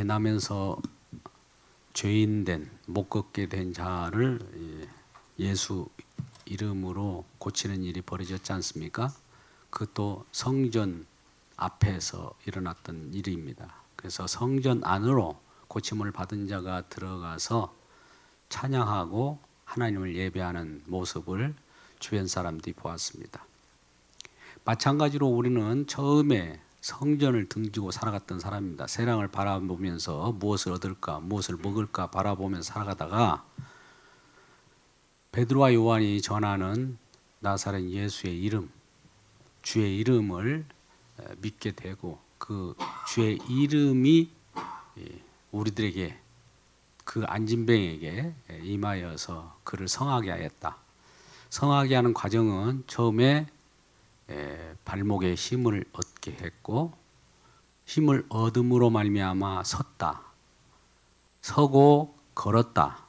나면서 죄인 된, 못 걷게 된 자를 예수 이름으로 고치는 일이 벌어졌지 않습니까? 그것도 성전 앞에서 일어났던 일입니다. 그래서 성전 안으로 고침을 받은 자가 들어가서 찬양하고 하나님을 예배하는 모습을 주변 사람들이 보았습니다. 마찬가지로 우리는 처음에 성전을 등지고 살아갔던 사람입니다. 세상을 바라보면서 무엇을 얻을까, 무엇을 먹을까 바라보면서 살아가다가 베드로와 요한이 전하는 나사렛 예수의 이름, 주의 이름을 믿게 되고 그 주의 이름이 우리들에게 그 안진뱅에게 임하여서 그를 성하게 하였다. 성하게 하는 과정은 처음에 발목에 힘을 얻게 했고 힘을 얻음으로 말미암아 섰다. 서고 걸었다.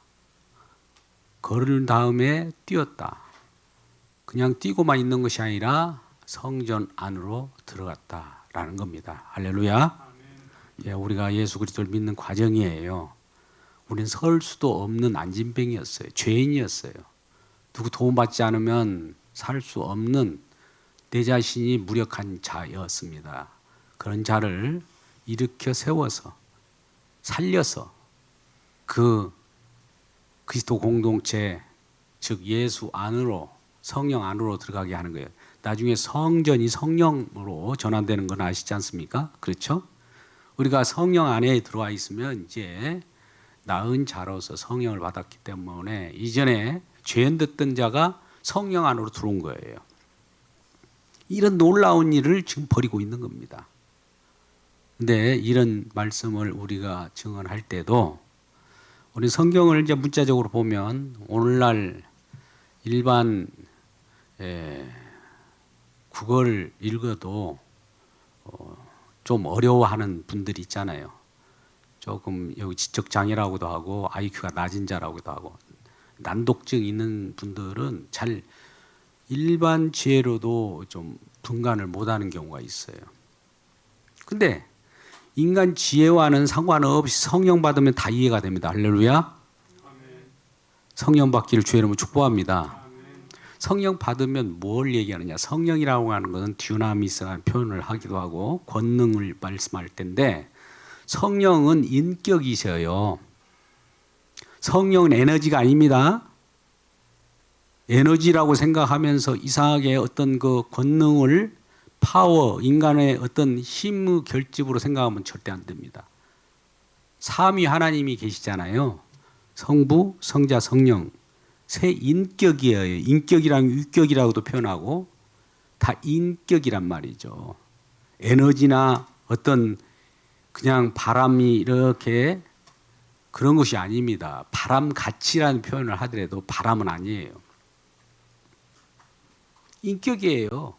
걸은 다음에 뛰었다. 그냥 뛰고만 있는 것이 아니라 성전 안으로 들어갔다라는 겁니다. 할렐루야. 우리가 예수 그리스도를 믿는 과정이에요. 우리는 설 수도 없는 안진뱅이였어요. 죄인이었어요. 누구 도움받지 않으면 살 수 없는 내 자신이 무력한 자였습니다. 그런 자를 일으켜 세워서 살려서 그 그리스도 공동체 즉 예수 안으로 성령 안으로 들어가게 하는 거예요. 나중에 성전이 성령으로 전환되는 건 아시지 않습니까? 그렇죠? 우리가 성령 안에 들어와 있으면 이제 나은 자로서 성령을 받았기 때문에 이전에 죄인 됐던 자가 성령 안으로 들어온 거예요. 이런 놀라운 일을 지금 벌이고 있는 겁니다. 근데 이런 말씀을 우리가 증언할 때도 우리 성경을 이제 문자적으로 보면 오늘날 일반 국어를 읽어도 좀 어려워하는 분들이 있잖아요. 조금 여기 지적 장애라고도 하고 IQ가 낮은 자라고도 하고 난독증 있는 분들은 잘 일반 지혜로도 좀 분간을 못하는 경우가 있어요. 근데 인간 지혜와는 상관없이 성령 받으면 다 이해가 됩니다. 할렐루야. 성령 받기를 주의 이름으로 축복합니다. 성령 받으면 뭘 얘기하느냐. 성령이라고 하는 것은 듀나미스라는 표현을 하기도 하고 권능을 말씀할 텐데 성령은 인격이셔요. 성령은 에너지가 아닙니다. 에너지라고 생각하면서 이상하게 어떤 그 권능을 파워, 인간의 어떤 힘의 결집으로 생각하면 절대 안 됩니다. 삼위 하나님이 계시잖아요. 성부, 성자, 성령. 세 인격이에요. 인격이랑 유격이라고도 표현하고 다 인격이란 말이죠. 에너지나 어떤 그냥 바람이 이렇게 그런 것이 아닙니다. 바람같이라는 표현을 하더라도 바람은 아니에요. 인격이에요.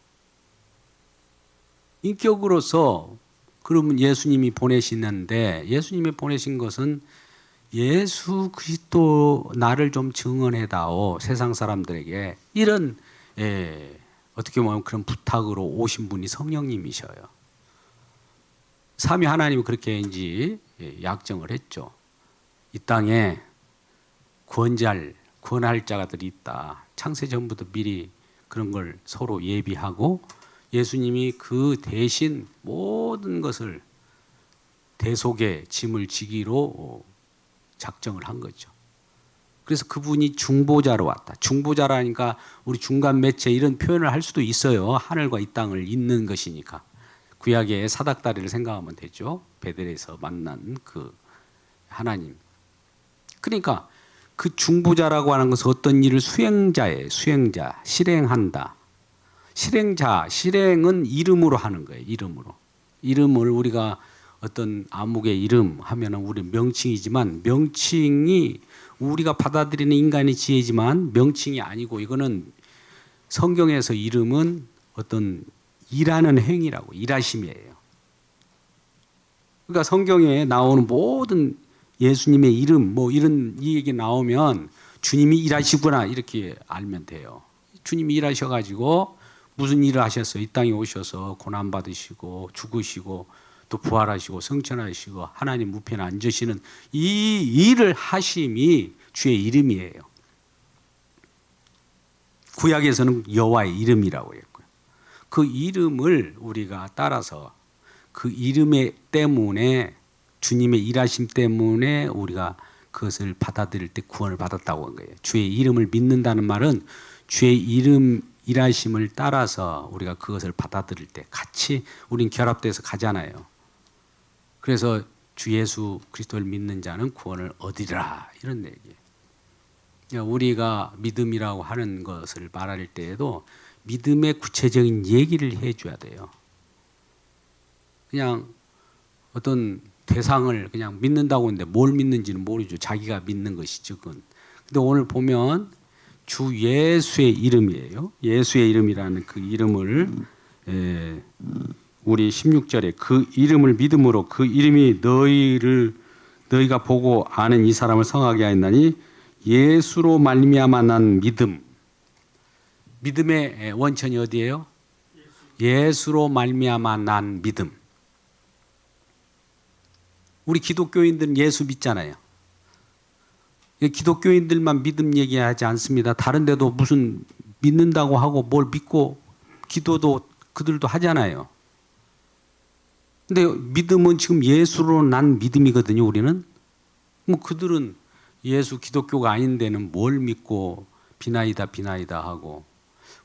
인격으로서 그러면 예수님이 보내시는데 예수님이 보내신 것은 예수 그리스도 나를 좀 증언해다오 세상 사람들에게 이런 어떻게 보면 그런 부탁으로 오신 분이 성령님이셔요. 삼위 하나님이 그렇게 이제 약정을 했죠. 이 땅에 권할 자가들이 있다. 창세 전부터 미리 그런 걸 서로 예비하고 예수님이 그 대신 모든 것을 대속의 짐을 지기로 작정을 한 거죠. 그래서 그분이 중보자로 왔다. 중보자라니까 우리 중간 매체 이런 표현을 할 수도 있어요. 하늘과 이 땅을 잇는 것이니까. 구약의 사닥다리를 생각하면 되죠. 베델에서 만난 그 하나님. 그러니까 그 중보자라고 하는 것은 어떤 일을 수행자예요. 수행자, 실행한다. 실행은 이름으로 하는 거예요. 이름으로. 이름을 우리가 어떤 암흑의 이름 하면은 우리 명칭이지만 명칭이 우리가 받아들이는 인간의 지혜지만 명칭이 아니고 이거는 성경에서 이름은 어떤 일하는 행위라고 일하심이에요. 그러니까 성경에 나오는 모든 예수님의 이름 뭐 이런 이 얘기 나오면 주님이 일하시구나 이렇게 알면 돼요. 주님이 일하셔가지고 무슨 일을 하셨어요? 이 땅에 오셔서 고난 받으시고 죽으시고 또 부활하시고 승천하시고 하나님 우편에 앉으시는 이 일을 하심이 주의 이름이에요. 구약에서는 여호와의 이름이라고 했고요. 그 이름을 우리가 따라서 그 이름에 때문에 주님의 일하심 때문에 우리가 그것을 받아들일 때 구원을 받았다고 한 거예요. 주의 이름을 믿는다는 말은 주의 이름 일하심을 따라서 우리가 그것을 받아들일 때 같이 우린 결합돼서 가잖아요. 그래서 주 예수 그리스도를 믿는 자는 구원을 얻으리라 이런 얘기예요. 우리가 믿음이라고 하는 것을 말할 때에도 믿음의 구체적인 얘기를 해줘야 돼요. 그냥 어떤 대상을 그냥 믿는다고 하는데 뭘 믿는지는 모르죠. 자기가 믿는 것이죠. 그건. 근데 오늘 보면 주 예수의 이름이에요. 예수의 이름이라는 그 이름을 우리 16절에 그 이름을 믿음으로 그 이름이 너희가 보고 아는 이 사람을 성하게 하였나니 예수로 말미암아 난 믿음. 믿음의 원천이 어디예요? 예수로 말미암아 난 믿음. 우리 기독교인들은 예수 믿잖아요. 기독교인들만 믿음 얘기하지 않습니다. 다른 데도 무슨 믿는다고 하고 뭘 믿고 기도도 그들도 하잖아요. 근데 믿음은 지금 예수로 난 믿음이거든요, 우리는. 뭐 그들은 예수 기독교가 아닌 데는 뭘 믿고 비나이다 하고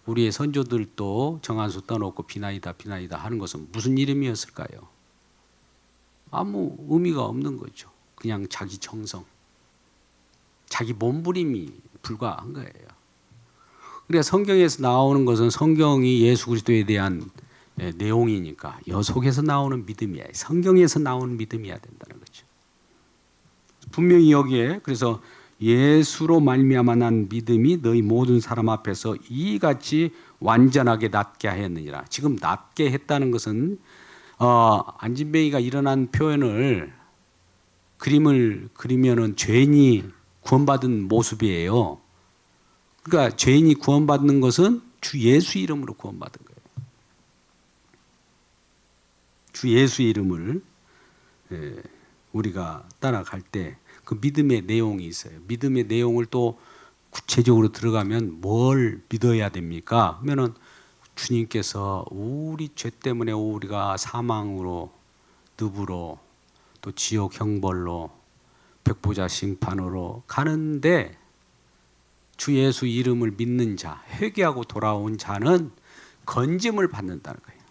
우리의 선조들도 정한수 떠놓고 비나이다 하는 것은 무슨 이름이었을까요? 아무 의미가 없는 거죠. 그냥 자기 정성, 자기 몸부림이 불과한 거예요. 그러니까 성경에서 나오는 것은 성경이 예수 그리스도에 대한 내용이니까 여 속에서 나오는 믿음이야. 성경에서 나오는 믿음이어야 된다는 거죠. 분명히 여기에 그래서 예수로 말미암아 난 믿음이 너희 모든 사람 앞에서 이같이 완전하게 낫게 하였느니라. 지금 낫게 했다는 것은 안진뱅이가 일어난 표현을 그림을 그리면은 죄인이 구원받은 모습이에요. 그러니까 죄인이 구원받는 것은 주 예수 이름으로 구원받은 거예요. 주 예수 이름을 우리가 따라갈 때 그 믿음의 내용이 있어요. 믿음의 내용을 또 구체적으로 들어가면 뭘 믿어야 됩니까? 그러면은 주님께서 우리 죄 때문에 우리가 사망으로 늪으로 또 지옥 형벌로 백보자 심판으로 가는데 주 예수 이름을 믿는 자, 회개하고 돌아온 자는 건짐을 받는다는 거예요.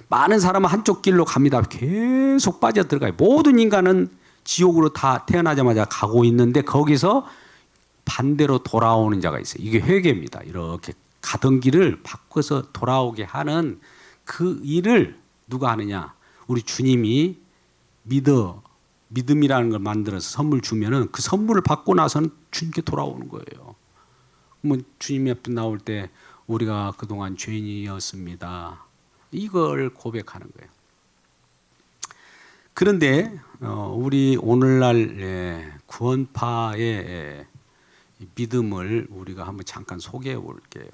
많은 사람은 한쪽 길로 갑니다. 계속 빠져들어가요. 모든 인간은 지옥으로 다 태어나자마자 가고 있는데 거기서 반대로 돌아오는 자가 있어요. 이게 회개입니다. 이렇게 가던 길을 바꿔서 돌아오게 하는 그 일을 누가 하느냐? 우리 주님이 믿음이라는 걸 만들어서 선물 주면은 그 선물을 받고 나서는 주님께 돌아오는 거예요. 뭐 주님 앞에 나올 때 우리가 그동안 죄인이었습니다. 이걸 고백하는 거예요. 그런데 우리 오늘날 구원파의 믿음을 우리가 한번 잠깐 소개해 볼게요.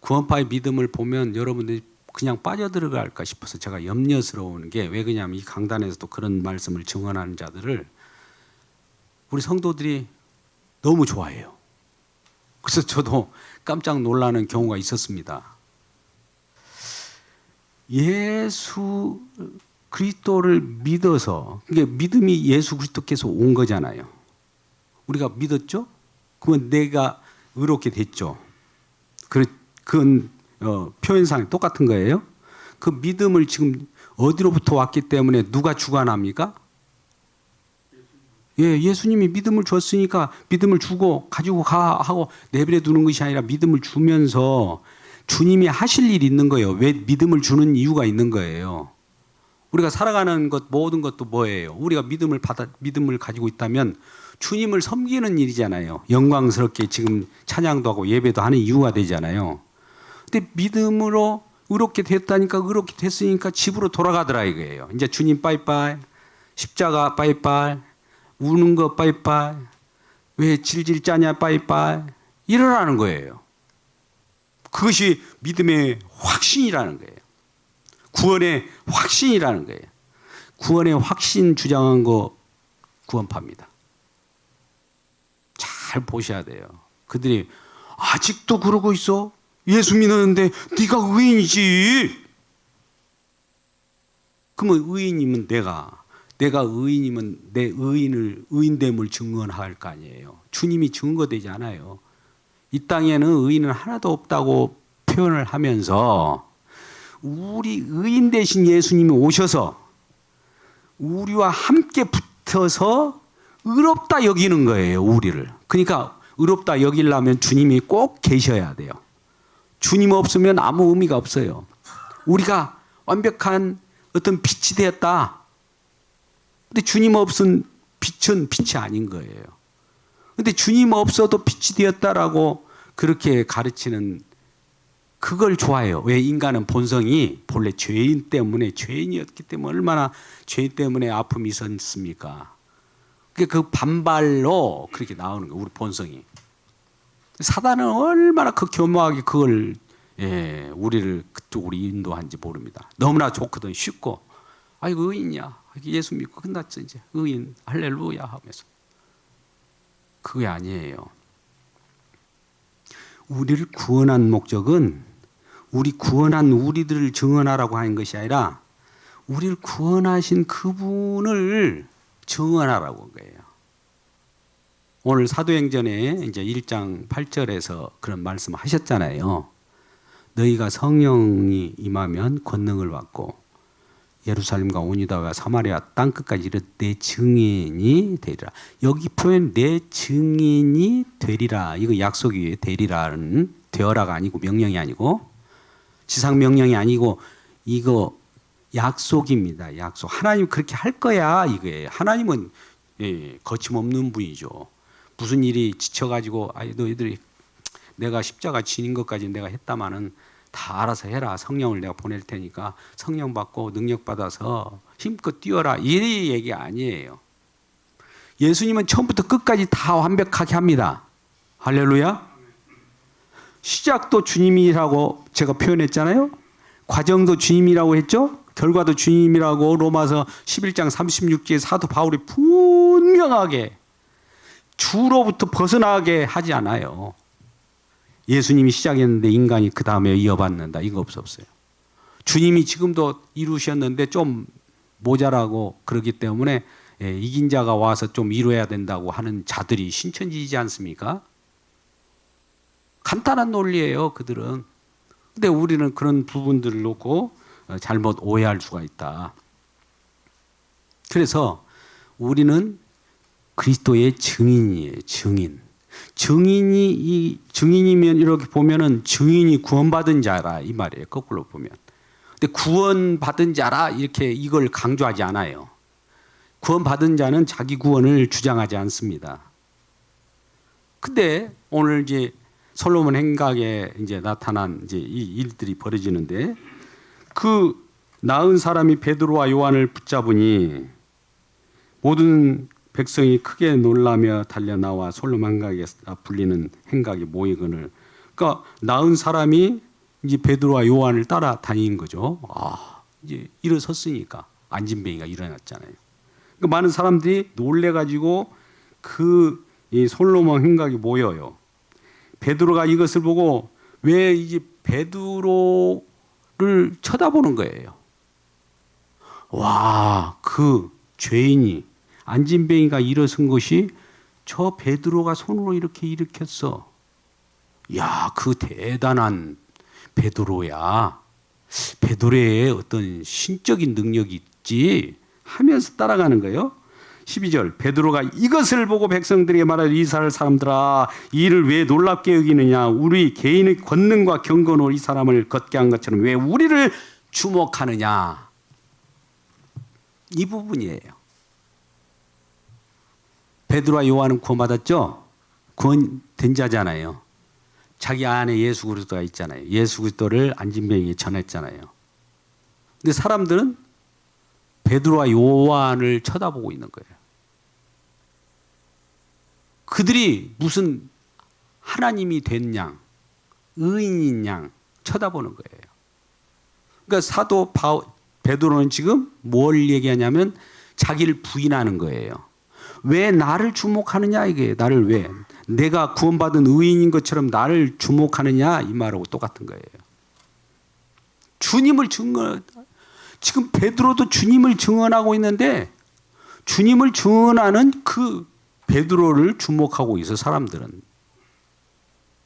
구원파의 믿음을 보면 여러분들이 그냥 빠져들어갈까 싶어서 제가 염려스러운 게 왜 그러냐면 이 강단에서도 그런 말씀을 증언하는 자들을 우리 성도들이 너무 좋아해요. 그래서 저도 깜짝 놀라는 경우가 있었습니다. 예수 그리스도를 믿어서, 그게 믿음이 예수 그리스도께서 온 거잖아요. 우리가 믿었죠? 그러면 내가 의롭게 됐죠. 그건 표현상 똑같은 거예요. 그 믿음을 지금 어디로부터 왔기 때문에 누가 주관합니까? 예수님이 믿음을 줬으니까 믿음을 주고 가지고 가 하고 내버려 두는 것이 아니라 믿음을 주면서 주님이 하실 일이 있는 거예요. 왜 믿음을 주는 이유가 있는 거예요. 우리가 살아가는 것 모든 것도 뭐예요? 우리가 믿음을 가지고 있다면 주님을 섬기는 일이잖아요. 영광스럽게 지금 찬양도 하고 예배도 하는 이유가 되잖아요. 근데 믿음으로 의롭게 됐다니까 의롭게 됐으니까 집으로 돌아가더라 이거예요. 이제 주님 빠이빠이, 십자가 빠이빠이, 우는 거 빠이빠이, 왜 질질 짜냐 빠이빠이 이러라는 거예요. 그것이 믿음의 확신이라는 거예요. 구원의 확신이라는 거예요. 구원의 확신 주장한 거 구원파입니다. 잘 보셔야 돼요. 그들이 아직도 그러고 있어? 예수 믿었는데 네가 의인이지. 그러면 의인이면 내가 의인이면 내 의인됨을 증언할 거 아니에요. 주님이 증거되지 않아요. 이 땅에는 의인은 하나도 없다고 표현을 하면서 우리 의인 대신 예수님이 오셔서 우리와 함께 붙어서 의롭다 여기는 거예요, 우리를. 그러니까 의롭다 여기려면 주님이 꼭 계셔야 돼요. 주님 없으면 아무 의미가 없어요. 우리가 완벽한 어떤 빛이 되었다. 근데 주님 없은 빛은 빛이 아닌 거예요. 근데 주님 없어도 빛이 되었다라고 그렇게 가르치는 그걸 좋아해요. 왜? 인간은 본성이 본래 죄인 때문에, 죄인이었기 때문에 얼마나 죄인 때문에 아픔이 있었습니까? 그 반발로 그렇게 나오는 거예요, 우리 본성이. 사단은 얼마나 그 교묘하게 그걸 우리를 그쪽으로 인도한지 모릅니다. 너무나 좋거든, 쉽고. 아이고 의인이야, 예수 믿고 끝났죠 이제. 의인 할렐루야 하면서. 그게 아니에요. 우리를 구원한 목적은 우리 구원한 우리들을 증언하라고 하는 것이 아니라 우리를 구원하신 그분을 증언하라고 한 거예요. 오늘 사도행전에 이제 1장 8절에서 그런 말씀 하셨잖아요. 너희가 성령이 임하면 권능을 받고 예루살렘과 온 유다와 사마리아 땅 끝까지 이르 내 증인이 되리라. 여기 표현 내 증인이 되리라. 이거 약속이에요. 되리라는 되어라가 아니고 명령이 아니고 지상 명령이 아니고 이거 약속입니다. 약속. 하나님 그렇게 할 거야 이거예요. 하나님은 거침없는 분이죠. 무슨 일이 지쳐가지고 너희들이 내가 십자가 지닌 것까지 내가 했다마는 다 알아서 해라. 성령을 내가 보낼 테니까 성령 받고 능력 받아서 힘껏 뛰어라. 이 얘기 아니에요. 예수님은 처음부터 끝까지 다 완벽하게 합니다. 할렐루야. 시작도 주님이라고 제가 표현했잖아요. 과정도 주님이라고 했죠. 결과도 주님이라고 로마서 11장 36节사도 바울이 분명하게 주로부터 벗어나게 하지 않아요. 예수님이 시작했는데 인간이 그 다음에 이어받는다. 이거 없어요. 주님이 지금도 이루셨는데 좀 모자라고 그러기 때문에 이긴 자가 와서 좀 이루어야 된다고 하는 자들이 신천지이지 않습니까? 간단한 논리예요, 그들은. 근데 우리는 그런 부분들을 놓고 잘못 오해할 수가 있다. 그래서 우리는 그리스도의 증인이에요, 증인. 증인이면 이렇게 보면은 증인이 구원받은 자라 이 말이에요. 거꾸로 보면. 근데 구원받은 자라 이렇게 이걸 강조하지 않아요. 구원받은 자는 자기 구원을 주장하지 않습니다. 근데 오늘 이제 솔로몬 행각에 이제 나타난 이제 이 일들이 벌어지는데 그 나은 사람이 베드로와 요한을 붙잡으니 모든 백성이 크게 놀라며 달려 나와 솔로몬 행각에 불리는 행각에 모이거늘. 그러니까 나은 사람이 이제 베드로와 요한을 따라 다닌 거죠. 이제 일어섰으니까 안진뱅이가 일어났잖아요. 그러니까 많은 사람들이 놀래가지고 그 이 솔로몬 행각에 모여요. 베드로가 이것을 보고 왜 이제 베드로를 쳐다보는 거예요. 와, 그 죄인이 안진뱅이가 일어선 것이 저 베드로가 손으로 이렇게 일으켰어. 야, 그 대단한 베드로야. 베드로의 어떤 신적인 능력이 있지 하면서 따라가는 거예요. 12절 베드로가 이것을 보고 백성들에게 말하되 이스라엘 사람들아 이 일을 왜 놀랍게 여기느냐. 우리 개인의 권능과 경건으로 이 사람을 걷게 한 것처럼 왜 우리를 주목하느냐. 이 부분이에요. 베드로와 요한은 구원받았죠? 구원된 자잖아요. 자기 안에 예수 그리스도가 있잖아요. 예수 그리스도를 안진뱅이에 전했잖아요. 근데 사람들은 베드로와 요한을 쳐다보고 있는 거예요. 그들이 무슨 하나님이 된 양, 의인인 양 쳐다보는 거예요. 그러니까 베드로는 지금 뭘 얘기하냐면 자기를 부인하는 거예요. 왜 나를 주목하느냐 이게 나를 왜 내가 구원받은 의인인 것처럼 나를 주목하느냐 이 말하고 똑같은 거예요. 주님을 지금 베드로도 주님을 증언하고 있는데 주님을 증언하는 그 베드로를 주목하고 있어 사람들은.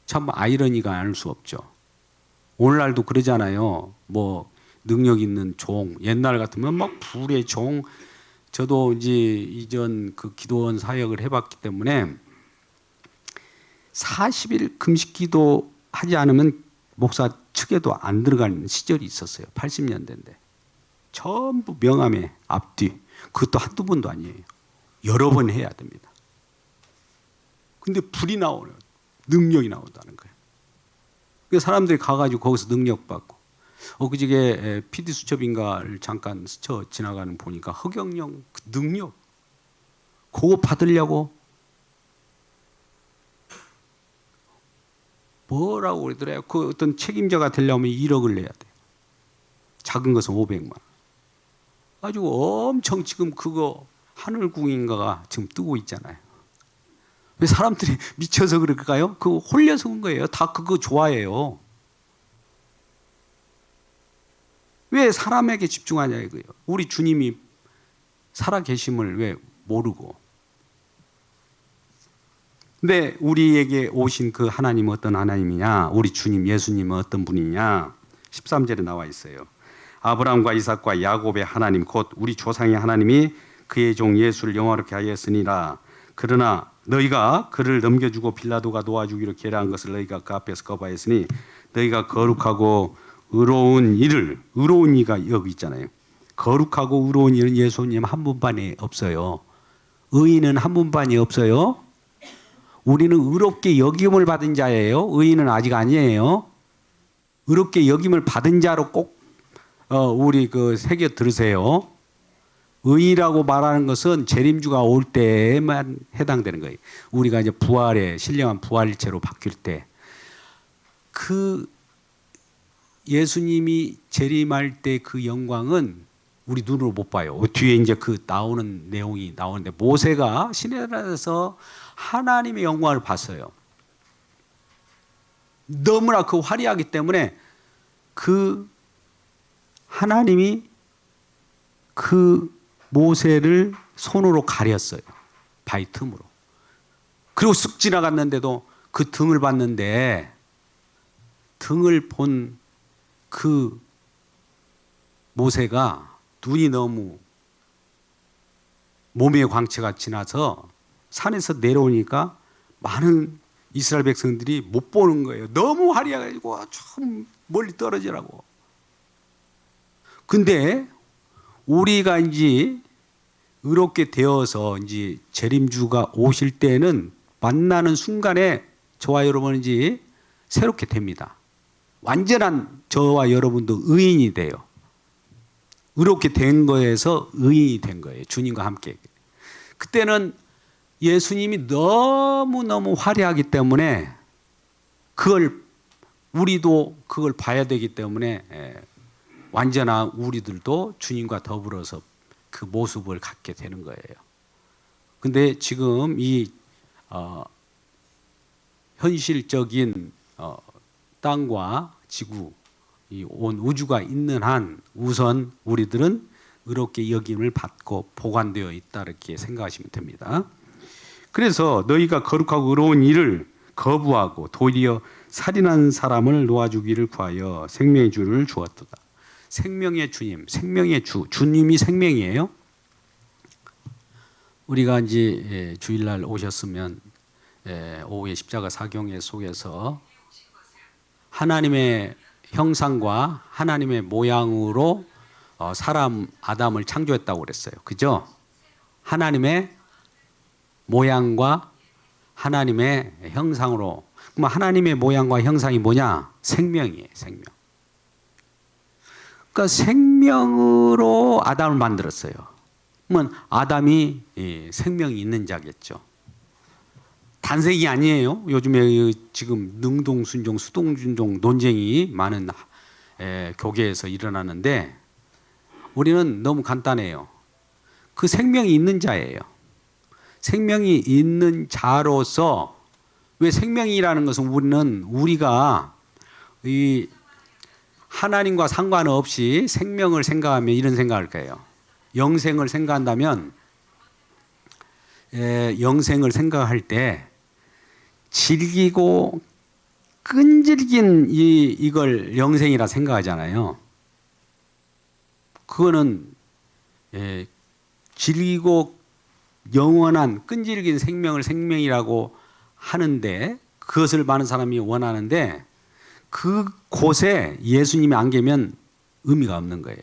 참 아이러니가 아닐 수 없죠. 오늘날도 그러잖아요. 뭐 능력 있는 종, 옛날 같으면 막 불의 종. 저도 이제 이전 그 기도원 사역을 해봤기 때문에 40일 금식 기도 하지 않으면 목사 측에도 안 들어가는 시절이 있었어요. 80년대인데. 전부 명함에 앞뒤. 그것도 한두 번도 아니에요. 여러 번 해야 됩니다. 근데 불이 나오는 능력이 나온다는 거예요. 그래서 사람들이 가가지고 거기서 능력 받고 그저께 PD 수첩인가를 잠깐 스쳐 지나가는 보니까 허경영 그 능력 그거 받으려고 뭐라고 그러더래요. 그 어떤 책임자가 되려면 1억을 내야 돼. 작은 것은 500만 원. 가지고 엄청 지금 그거 하늘궁인가가 지금 뜨고 있잖아요. 왜 사람들이 미쳐서 그럴까요? 그거 홀려서 그런 거예요. 다 그거 좋아해요. 왜 사람에게 집중하냐 이거예요. 우리 주님이 살아계심을 왜 모르고. 근데 우리에게 오신 그 하나님은 어떤 하나님이냐? 우리 주님 예수님은 어떤 분이냐? 13절에 나와 있어요. 아브라함과 이삭과 야곱의 하나님 곧 우리 조상의 하나님이 그의 종 예수를 영화롭게 하였으니라. 그러나 너희가 그를 넘겨주고 빌라도가 놓아주기로 계략한 것을 너희가 그 앞에서 거부하였으니 너희가 거룩하고 의로운 이가 여기 있잖아요. 거룩하고 의로운 일은 예수님 한 분만이 없어요. 의인은 한 분만이 없어요. 우리는 의롭게 여김을 받은 자예요. 의인은 아직 아니에요. 의롭게 여김을 받은 자로 꼭 우리 그 새겨 들으세요. 의라고 말하는 것은 재림주가 올 때에만 해당되는 거예요. 우리가 이제 부활에 신령한 부활체로 바뀔 때 그 예수님이 재림할 때 그 영광은 우리 눈으로 못 봐요. 뒤에 이제 그 나오는 내용이 나오는데 모세가 시내산에서 하나님의 영광을 봤어요. 너무나 그 화려하기 때문에 그 하나님이 그 모세를 손으로 가렸어요. 바위 틈으로. 그리고 쓱 지나갔는데도 그 등을 봤는데 등을 본 그 모세가 눈이 너무 몸의 광채가 지나서 산에서 내려오니까 많은 이스라엘 백성들이 못 보는 거예요. 너무 화려해가지고 좀 멀리 떨어지라고. 근데 우리가 이제 의롭게 되어서 이제 재림주가 오실 때는 만나는 순간에 저와 여러분은 이제 새롭게 됩니다. 완전한 저와 여러분도 의인이 돼요. 의롭게 된 거에서 의인이 된 거예요. 주님과 함께. 그때는 예수님이 너무너무 화려하기 때문에 우리도 그걸 봐야 되기 때문에 완전한 우리들도 주님과 더불어서 그 모습을 갖게 되는 거예요. 근데 지금 이 현실적인 땅과 지구, 이 온 우주가 있는 한 우선 우리들은 의롭게 여김을 받고 보관되어 있다 이렇게 생각하시면 됩니다. 그래서 너희가 거룩하고 의로운 일을 거부하고 도리어 살인한 사람을 놓아주기를 구하여 생명의 주를 주었도다. 생명의 주님, 생명의 주님이 생명이에요. 우리가 이제 주일날 오셨으면 오후에 십자가 사경회 속에서 하나님의 형상과 하나님의 모양으로 사람 아담을 창조했다고 그랬어요. 그죠? 하나님의 모양과 하나님의 형상으로. 그럼 하나님의 모양과 형상이 뭐냐? 생명이에요. 생명. 그러니까 생명으로 아담을 만들었어요. 그러면 아담이 생명이 있는 자겠죠. 단색이 아니에요. 요즘에 지금 능동순종, 수동순종 논쟁이 많은 교계에서 일어나는데 우리는 너무 간단해요. 그 생명이 있는 자예요. 생명이 있는 자로서 왜 생명이라는 것은 우리가 이 하나님과 상관없이 생명을 생각하면 이런 생각할 거예요. 영생을 생각한다면 영생을 생각할 때 질기고 끈질긴 이걸 영생이라 생각하잖아요. 그거는 질기고 영원한 끈질긴 생명을 생명이라고 하는데 그것을 많은 사람이 원하는데 그곳에 예수님이 안 계면 의미가 없는 거예요.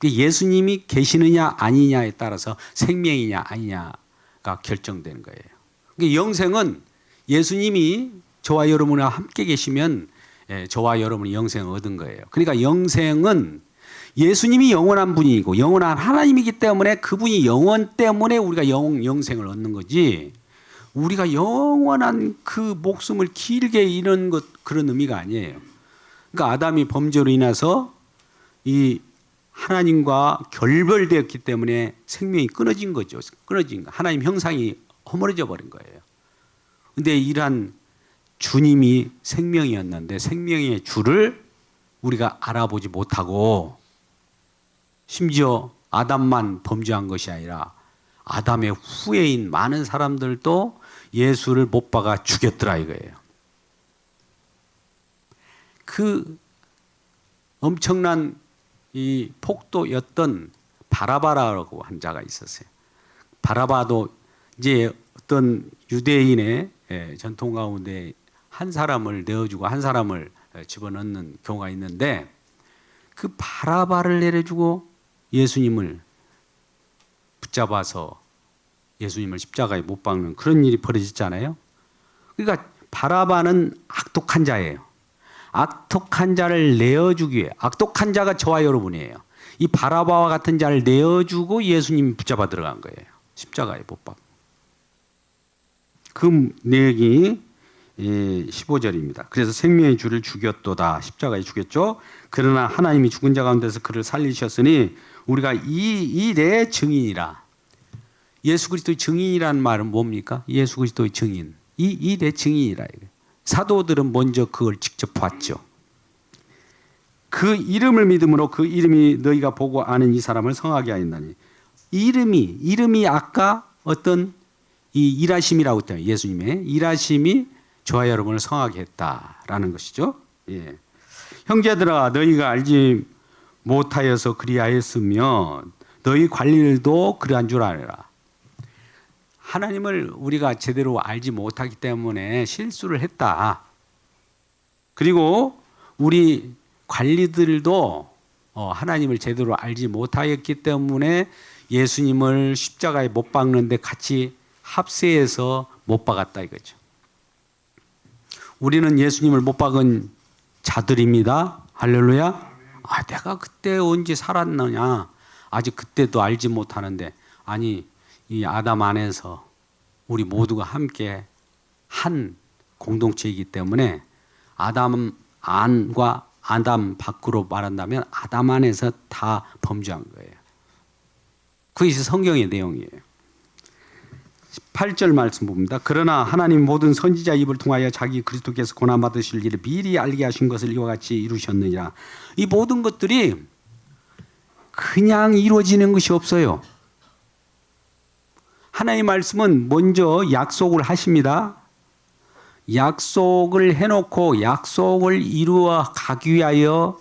예수님이 계시느냐 아니냐에 따라서 생명이냐 아니냐가 결정되는 거예요. 영생은 예수님이 저와 여러분과 함께 계시면 저와 여러분이 영생을 얻은 거예요. 그러니까 영생은 예수님이 영원한 분이고 영원한 하나님이기 때문에 그분이 영원 때문에 우리가 영생을 얻는 거지 우리가 영원한 그 목숨을 길게 잃은 것 그런 의미가 아니에요. 그러니까 아담이 범죄로 인해서 이 하나님과 결별되었기 때문에 생명이 끊어진 거죠. 하나님 형상이 허물어져 버린 거예요. 근데 이러한 주님이 생명이었는데 생명의 주를 우리가 알아보지 못하고 심지어 아담만 범죄한 것이 아니라 아담의 후예인 많은 사람들도 예수를 못 박아 죽였더라 이거예요. 그 엄청난 이 폭도였던 바라바라고 한 자가 있었어요. 바라바도 이제 어떤 유대인의 전통 가운데 한 사람을 내어주고 한 사람을 집어넣는 경우가 있는데 그 바라바를 내려주고 예수님을 붙잡아서 예수님을 십자가에 못 박는 그런 일이 벌어졌잖아요. 그러니까 바라바는 악독한 자예요. 악독한 자를 내어주기 위해 악독한 자가 저와 여러분이에요. 이 바라바와 같은 자를 내어주고 예수님이 붙잡아 들어간 거예요. 십자가에 못 박고. 그 내용이 15절입니다. 그래서 생명의 주를 죽였도다. 십자가에 죽였죠. 그러나 하나님이 죽은 자 가운데서 그를 살리셨으니 우리가 이 일의 증인이라. 예수 그리스도의 증인이라는 말은 뭡니까? 예수 그리스도의 증인. 이 일의 증인이라. 사도들은 먼저 그걸 직접 봤죠. 그 이름을 믿음으로 그 이름이 너희가 보고 아는 이 사람을 성하게 하였나니. 이름이 아까 어떤 이 일하심이라고 했잖아요. 예수님의 일하심이 저와 여러분을 성하게 했다라는 것이죠. 예. 형제들아 너희가 알지 못하여서 그리하였으며 너희 관리들도 그러한 줄 알아라. 하나님을 우리가 제대로 알지 못하기 때문에 실수를 했다. 그리고 우리 관리들도 하나님을 제대로 알지 못하였기 때문에 예수님을 십자가에 못 박는데 같이 합세해서 못 박았다 이거죠. 우리는 예수님을 못 박은 자들입니다. 할렐루야. 내가 그때 언제 살았느냐. 아직 그때도 알지 못하는데 아니 이 아담 안에서 우리 모두가 함께 한 공동체이기 때문에 아담 안과 아담 밖으로 말한다면 아담 안에서 다 범죄한 거예요. 그것이 성경의 내용이에요. 18절 말씀 봅니다. 그러나 하나님 모든 선지자 입을 통하여 자기 그리스도께서 고난 받으실 일을 미리 알게 하신 것을 이와 같이 이루셨느니라. 이 모든 것들이 그냥 이루어지는 것이 없어요. 하나님의 말씀은 먼저 약속을 하십니다. 약속을 해놓고 약속을 이루어 가기 위하여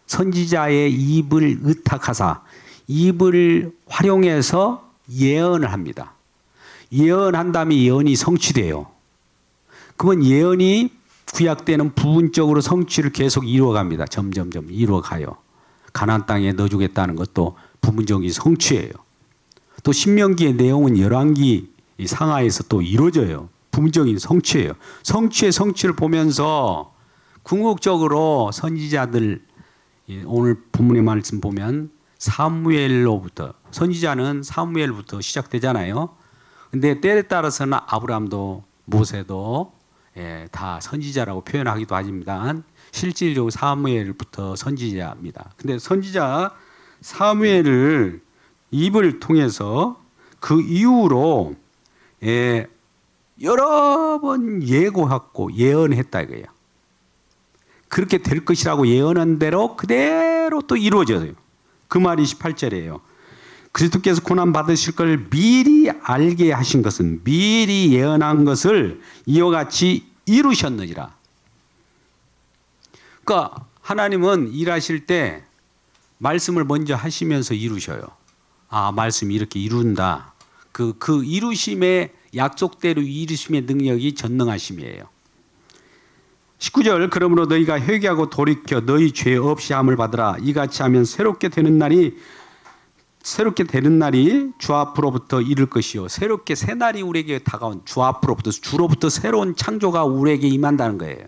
선지자의 입을 의탁하사 입을 활용해서 예언을 합니다. 예언한 다음에 예언이 성취돼요. 그러면 예언이 구약 때는 부분적으로 성취를 계속 이루어갑니다. 점점점 이루어가요. 가나안 땅에 넣어주겠다는 것도 부분적인 성취예요. 또 신명기의 내용은 열왕기 상하에서 또 이루어져요. 부분적인 성취예요. 성취의 성취를 보면서 궁극적으로 선지자들 오늘 본문의 말씀 보면 사무엘로부터 선지자는 사무엘부터 시작되잖아요. 근데 때에 따라서는 아브라함도 모세도 다 선지자라고 표현하기도 하지만 실질적으로 사무엘부터 선지자입니다. 근데 선지자 사무엘을 입을 통해서 그 이후로 여러 번 예고했고 예언했다 이거예요. 그렇게 될 것이라고 예언한 대로 그대로 또 이루어져요. 그 말이 18절이에요. 그리스도께서 고난 받으실 걸 미리 알게 하신 것은 미리 예언한 것을 이와 같이 이루셨느니라. 그러니까 하나님은 일하실 때 말씀을 먼저 하시면서 이루셔요. 아, 말씀이 이렇게 이룬다. 그 이루심의 약속대로 이루심의 능력이 전능하심이에요. 19절 그러므로 너희가 회개하고 돌이켜 너희 죄 없이 함을 받으라. 이같이 하면 새롭게 되는 날이 주 앞으로부터 이를 것이요. 새롭게 새 날이 우리에게 다가온 주로부터 새로운 창조가 우리에게 임한다는 거예요.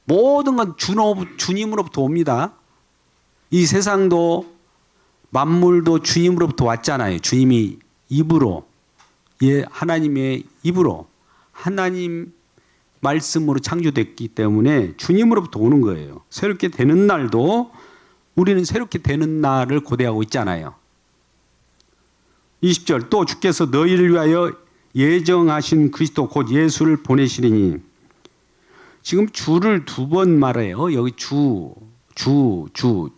모든 건 주님으로부터 옵니다. 이 세상도 만물도 주님으로부터 왔잖아요. 주님이 입으로 하나님의 입으로 하나님 말씀으로 창조됐기 때문에 주님으로부터 오는 거예요. 새롭게 되는 날도 우리는 새롭게 되는 날을 고대하고 있잖아요. 20절 또 주께서 너희를 위하여 예정하신 그리스도 곧 예수를 보내시리니 지금 주를 두 번 말해요. 여기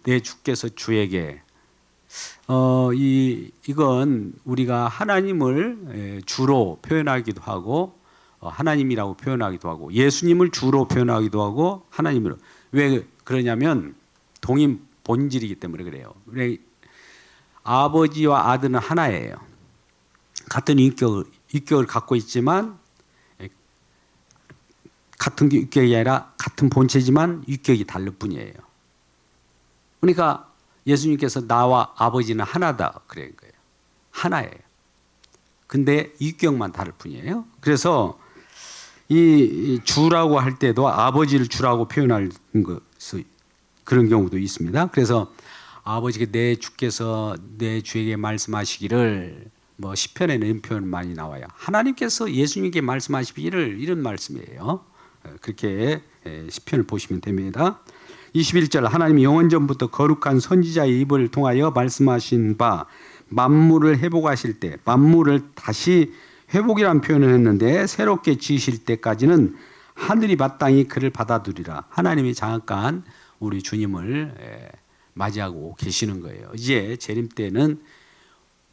내 주께서 주에게 이건 우리가 하나님을 주로 표현하기도 하고 하나님이라고 표현하기도 하고 예수님을 주로 표현하기도 하고 하나님으로 왜 그러냐면 동인 본질이기 때문에 그래요. 아버지와 아들은 하나예요. 같은 인격을 갖고 있지만 같은 인격이 아니라 같은 본체지만 인격이 다를 뿐이에요. 그러니까 예수님께서 나와 아버지는 하나다 그런 거예요. 하나예요. 근데 인격만 다를 뿐이에요. 그래서 이 주라고 할 때도 아버지를 주라고 표현할 것이 그런 경우도 있습니다. 그래서 아버지가 내 주께서 내 주에게 말씀하시기를 시편에는 이런 표현 많이 나와요. 하나님께서 예수님께 말씀하시기를 이런 말씀이에요. 그렇게 시편을 보시면 됩니다. 21절 하나님이 영원전부터 거룩한 선지자의 입을 통하여 말씀하신 바 만물을 회복하실 때 만물을 다시 회복이라는 표현을 했는데 새롭게 지으실 때까지는 하늘이 마땅히 그를 받아들이라. 하나님이 잠깐 우리 주님을 맞이하고 계시는 거예요. 이제 재림 때는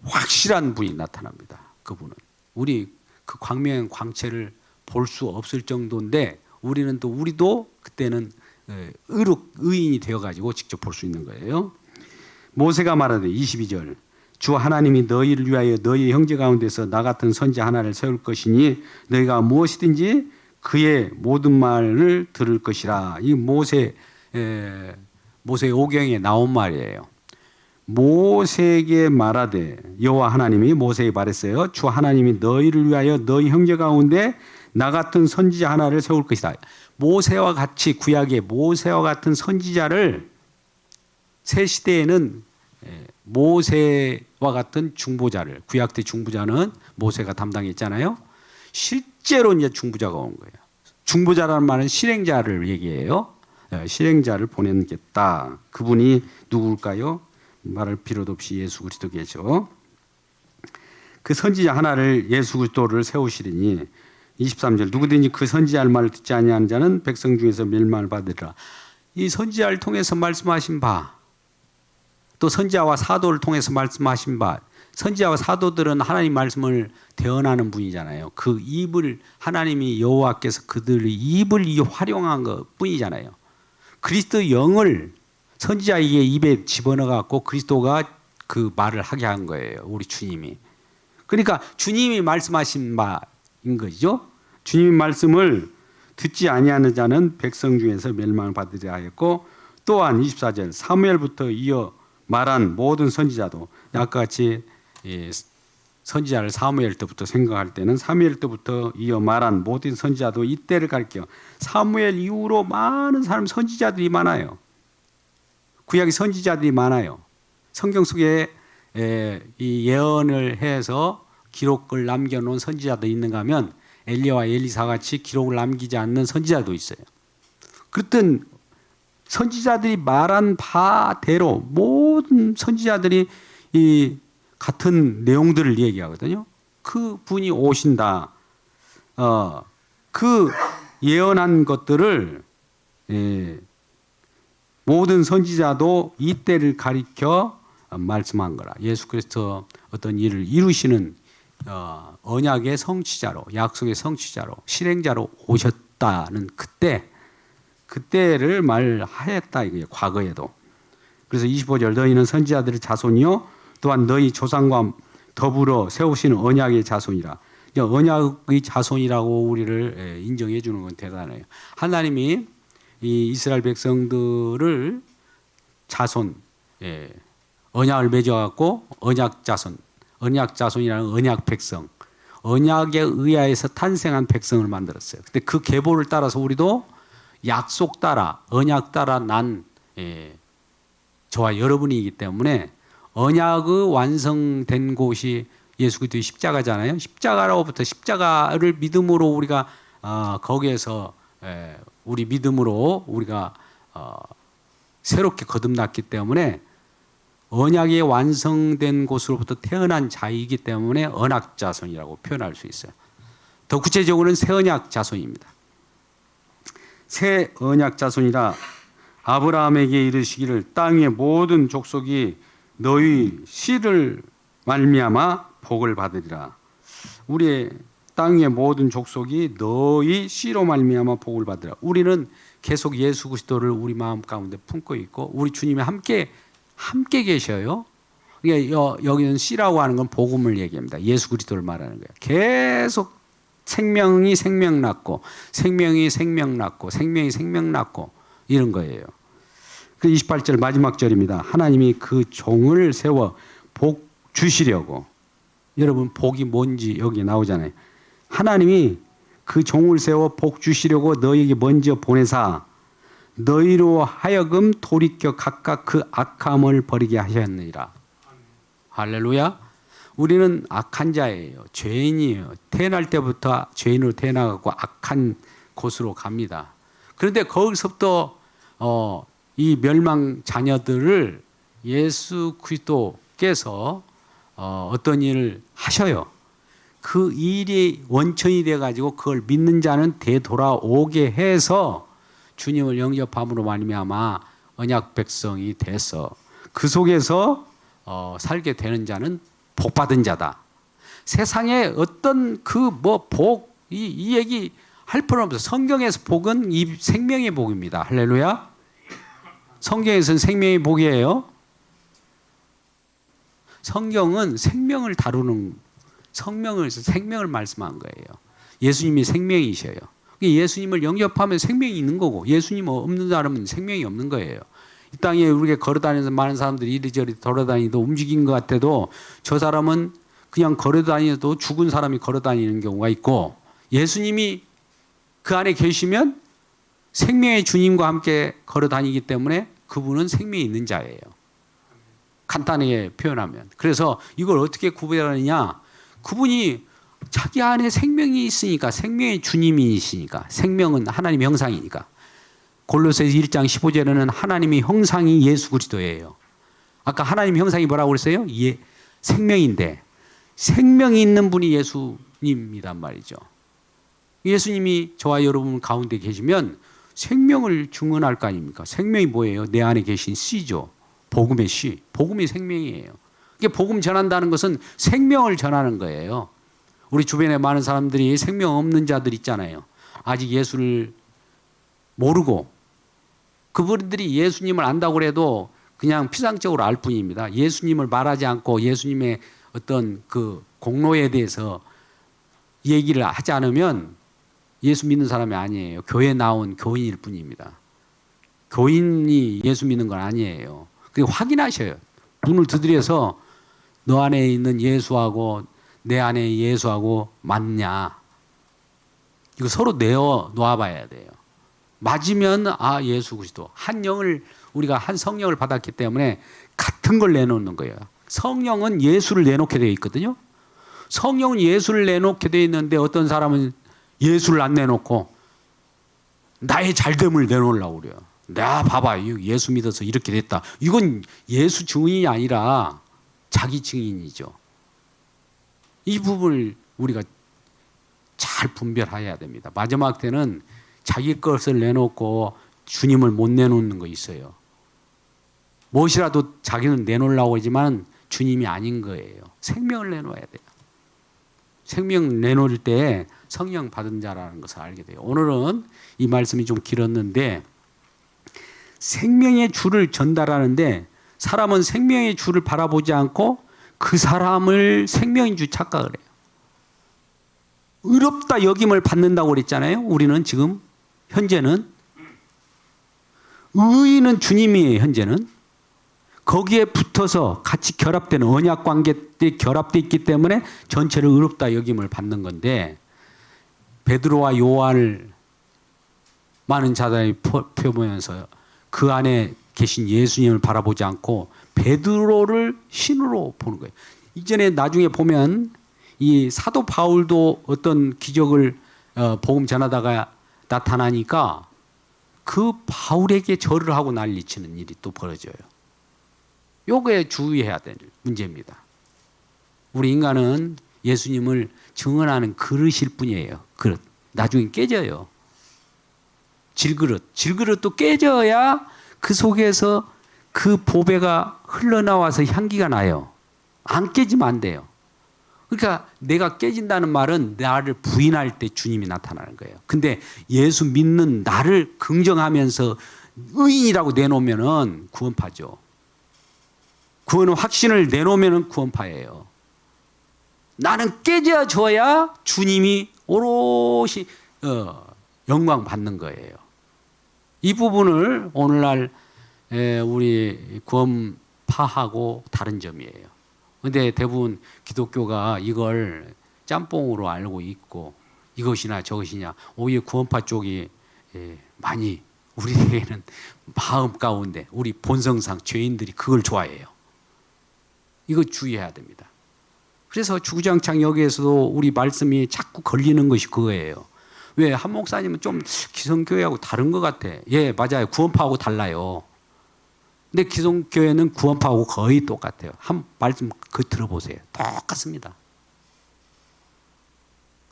확실한 분이 나타납니다. 그분은 우리 그 광명한 광채를 볼 수 없을 정도인데 우리도 그때는 의인이 되어가지고 직접 볼 수 있는 거예요. 모세가 말하되 22절 주 하나님이 너희를 위하여 너희 형제 가운데서 나 같은 선지자 하나를 세울 것이니 너희가 무엇이든지 그의 모든 말을 들을 것이라. 이 모세 오경에 나온 말이에요. 모세에게 말하되 여호와 하나님이 모세에게 말했어요. 주 하나님이 너희를 위하여 너희 형제 가운데 나 같은 선지자 하나를 세울 것이다. 모세와 같이 구약의 모세와 같은 선지자를 새 시대에는 모세와 같은 중보자를 구약 때 중보자는 모세가 담당했잖아요. 실제로 이제 중보자가 온 거예요. 중보자라는 말은 실행자를 얘기해요. 실행자를 보내겠다. 그분이 누구일까요? 말할 필요도 없이 예수 그리스도겠죠. 그 선지자 하나를 예수 그리스도를 세우시리니 23절 누구든지 그 선지자의 말을 듣지 아니하는 자는 백성 중에서 멸망을 받으리라. 이 선지자를 통해서 말씀하신 바 또 선지자와 사도를 통해서 말씀하신 바 선지자와 사도들은 하나님 말씀을 대언하는 분이잖아요. 그 입을 하나님이 여호와께서 그들의 입을 활용한 것 뿐이잖아요. 그리스도 영을 선지자에게 입에 집어넣어 갖고 그리스도가 그 말을 하게 한 거예요. 우리 주님이. 그러니까 주님이 말씀하신 바인 거죠. 주님의 말씀을 듣지 아니하는 자는 백성 중에서 멸망을 받으리라 하였고 또한 24절 사무엘부터 이어 말한 모든 선지자도 아까 같이 선지자를 사무엘 때부터 생각할 때는 사무엘 때부터 이어 말한 모든 선지자도 이때를 가리켜 사무엘 이후로 많은 사람 선지자들이 많아요. 구약의 선지자들이 많아요. 성경 속에 이 예언을 해서 기록을 남겨놓은 선지자도 있는가 하면 엘리야와 엘리사 같이 기록을 남기지 않는 선지자도 있어요. 그랬던 선지자들이 말한 바대로 모든 선지자들이 이 같은 내용들을 얘기하거든요. 그 분이 오신다. 그 예언한 것들을 모든 선지자도 이때를 가리켜 말씀한 거라. 예수 그리스도 어떤 일을 이루시는 언약의 성취자로, 약속의 성취자로, 실행자로 오셨다는 그때를 말하였다 이거예요. 과거에도. 그래서 25절 너희는 선지자들의 자손이요 또한 너희 조상과 더불어 세우시는 언약의 자손이라. 언약의 자손이라고 우리를 인정해 주는 건 대단해요. 하나님이 이 이스라엘 백성들을 자손, 언약을 맺어갖고 언약 자손이라는 언약 백성, 언약에 의하여서 탄생한 백성을 만들었어요. 근데 그 계보를 따라서 우리도 약속 따라, 언약 따라 난 저와 여러분이기 때문에 언약의 완성된 곳이 예수 그리스도의 십자가잖아요. 십자가로부터 십자가를 믿음으로 우리가 거기에서 우리 믿음으로 우리가 새롭게 거듭났기 때문에 언약이 완성된 곳으로부터 태어난 자이기 때문에 언약 자손이라고 표현할 수 있어요. 더 구체적으로는 새 언약 자손입니다. 새 언약 자손이라 아브라함에게 이르시기를 땅의 모든 족속이 너희 씨를 말미암아 복을 받으리라. 우리의 땅의 모든 족속이 너희 씨로 말미암아 복을 받으리라. 우리는 계속 예수 그리스도를 우리 마음 가운데 품고 있고 우리 주님이 함께 계셔요. 그러니까 여기는 씨라고 하는 건 복음을 얘기합니다. 예수 그리스도를 말하는 거예요. 계속 생명이 생명 낳고 생명이 생명 낳고 생명이 생명 낳고 이런 거예요. 그 28절 마지막 절입니다. 하나님이 그 종을 세워 복 주시려고. 여러분 복이 뭔지 여기 나오잖아요. 하나님이 그 종을 세워 복 주시려고 너희에게 먼저 보내사 너희로 하여금 돌이켜 각각 그 악함을 버리게 하셨느니라. 할렐루야. 우리는 악한 자예요. 죄인이에요. 태어날 때부터 죄인으로 태어나고 악한 곳으로 갑니다. 그런데 거기서부터 이 멸망 자녀들을 예수 그리스도께서 어떤 일을 하셔요. 그 일이 원천이 돼가지고 그걸 믿는 자는 되돌아오게 해서 주님을 영접함으로 말미암아 언약 백성이 돼서 그 속에서 살게 되는 자는 복받은 자다. 세상에 어떤 이 얘기 할 필요 없어요. 성경에서 복은 이 생명의 복입니다. 할렐루야. 성경에서는 생명의 복이에요. 성경은 생명을 다루는 생명을 말씀한 거예요. 예수님이 생명이셔요. 예수님을 영접하면 생명이 있는 거고 예수님 없는 사람은 생명이 없는 거예요. 이 땅에 우리가 걸어다니면서 많은 사람들이 이리저리 돌아다니도 움직인 것 같아도 저 사람은 그냥 걸어다니도 죽은 사람이 걸어다니는 경우가 있고 예수님이 그 안에 계시면 생명의 주님과 함께 걸어다니기 때문에 그분은 생명이 있는 자예요. 간단하게 표현하면. 그래서 이걸 어떻게 구별하느냐. 그분이 자기 안에 생명이 있으니까 생명의 주님이시니까 생명은 하나님의 형상이니까. 골로새서 1장 15절에는 하나님의 형상이 예수 그리스도예요. 아까 하나님의 형상이 뭐라고 그랬어요? 생명인데 생명이 있는 분이 예수님이란 말이죠. 예수님이 저와 여러분 가운데 계시면 생명을 증언할 거 아닙니까? 생명이 뭐예요? 내 안에 계신 씨죠. 복음의 씨. 복음이 생명이에요. 이게 복음 전한다는 것은 생명을 전하는 거예요. 우리 주변에 많은 사람들이 생명 없는 자들 있잖아요. 아직 예수를 모르고 그분들이 예수님을 안다고 해도 그냥 피상적으로 알 뿐입니다. 예수님을 말하지 않고 예수님의 어떤 그 공로에 대해서 얘기를 하지 않으면 예수 믿는 사람이 아니에요. 교회에 나온 교인일 뿐입니다. 교인이 예수 믿는 건 아니에요. 그리고 확인하셔요. 눈을 두드려서 너 안에 있는 예수하고 내 안에 예수하고 맞냐. 이거 서로 내어 놓아봐야 돼요. 맞으면 예수 그리스도 한 영을 우리가 한 성령을 받았기 때문에 같은 걸 내놓는 거예요. 성령은 예수를 내놓게 되어 있거든요. 성령은 예수를 내놓게 되어 있는데 어떤 사람은 예수를 안 내놓고 나의 잘됨을 내놓으려고 그래요. 나 봐봐, 예수 믿어서 이렇게 됐다. 이건 예수 증인이 아니라 자기 증인이죠. 이 부분을 우리가 잘 분별해야 됩니다. 마지막 때는 자기 것을 내놓고 주님을 못 내놓는 거 있어요. 무엇이라도 자기는 내놓으려고 하지만 주님이 아닌 거예요. 생명을 내놓아야 돼요. 생명 내놓을 때 성령 받은 자라는 것을 알게 돼요. 오늘은 이 말씀이 좀 길었는데 생명의 주를 전달하는데 사람은 생명의 주를 바라보지 않고 그 사람을 생명인 줄 착각을 해요. 의롭다 여김을 받는다고 그랬잖아요. 우리는 지금 현재는 의인은 주님이에요. 현재는 거기에 붙어서 같이 결합되는 언약 관계에 결합되어 있기 때문에 전체를 의롭다 여김을 받는 건데 베드로와 요한을 많은 자들이 펴보면서 그 안에 계신 예수님을 바라보지 않고 베드로를 신으로 보는 거예요. 이전에 나중에 보면 이 사도 바울도 어떤 기적을 복음 전하다가 나타나니까 그 바울에게 절을 하고 난리치는 일이 또 벌어져요. 요거에 주의해야 될 문제입니다. 우리 인간은 예수님을 증언하는 그릇일 뿐이에요. 그릇. 나중에 깨져요. 질그릇도 깨져야 그 속에서 그 보배가 흘러나와서 향기가 나요. 안 깨지면 안 돼요. 그러니까 내가 깨진다는 말은 나를 부인할 때 주님이 나타나는 거예요. 근데 예수 믿는 나를 긍정하면서 의인이라고 내놓으면은 구원파죠. 구원은 확신을 내놓으면은 구원파예요. 나는 깨져줘야 주님이 오롯이 영광 받는 거예요. 이 부분을 오늘날 우리 구원파하고 다른 점이에요. 그런데 대부분 기독교가 이걸 짬뽕으로 알고 있고 이것이나 저것이냐 오히려 구원파 쪽이 많이 우리에게는 마음 가운데 우리 본성상 죄인들이 그걸 좋아해요. 이거 주의해야 됩니다. 그래서 주구장창 여기에서도 우리 말씀이 자꾸 걸리는 것이 그거예요. 왜 한 목사님은 좀 기성교회하고 다른 것 같아. 예, 맞아요. 구원파하고 달라요. 근데 기성교회는 구원파하고 거의 똑같아요. 한 말씀 들어보세요. 똑같습니다.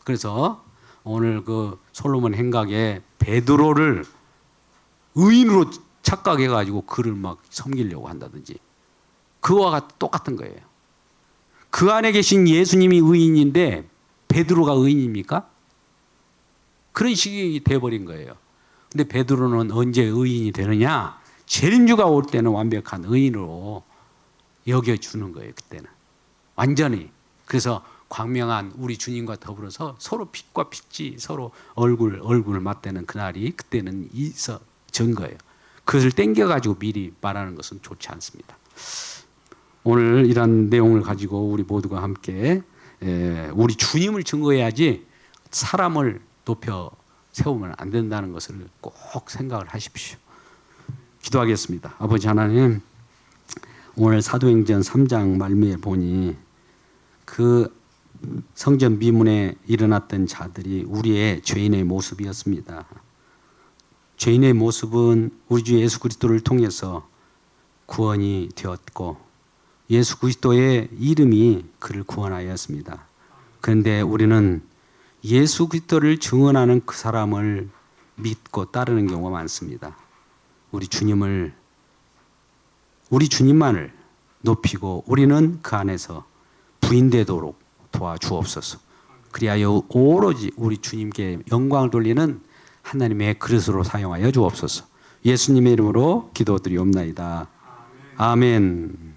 그래서 오늘 그 솔로몬 행각에 베드로를 의인으로 착각해가지고 그를 막 섬기려고 한다든지 그와 똑같은 거예요. 그 안에 계신 예수님이 의인인데 베드로가 의인입니까? 그런 식이 돼버린 거예요. 근데 베드로는 언제 의인이 되느냐? 재림주가 올 때는 완벽한 의인으로 여겨주는 거예요. 그때는 완전히. 그래서 광명한 우리 주님과 더불어서 서로 빛과 빛이 서로 얼굴을 맞대는 그날이 그때는 있어진 거예요. 그것을 땡겨가지고 미리 말하는 것은 좋지 않습니다. 오늘 이런 내용을 가지고 우리 모두가 함께 우리 주님을 증거해야지 사람을 높여 세우면 안 된다는 것을 꼭 생각을 하십시오. 기도하겠습니다. 아버지 하나님, 오늘 사도행전 3장 말미에 보니 그 성전 미문에 일어났던 자들이 우리의 죄인의 모습이었습니다. 죄인의 모습은 우리 주 예수 그리스도를 통해서 구원이 되었고 예수 그리스도의 이름이 그를 구원하였습니다. 그런데 우리는 예수 그리스도를 증언하는 그 사람을 믿고 따르는 경우가 많습니다. 우리 주님만을 높이고 우리는 그 안에서 부인되도록 도와주옵소서. 그리하여 오로지 우리 주님께 영광을 돌리는 하나님의 그릇으로 사용하여 주옵소서. 예수님의 이름으로 기도드리옵나이다. 아멘.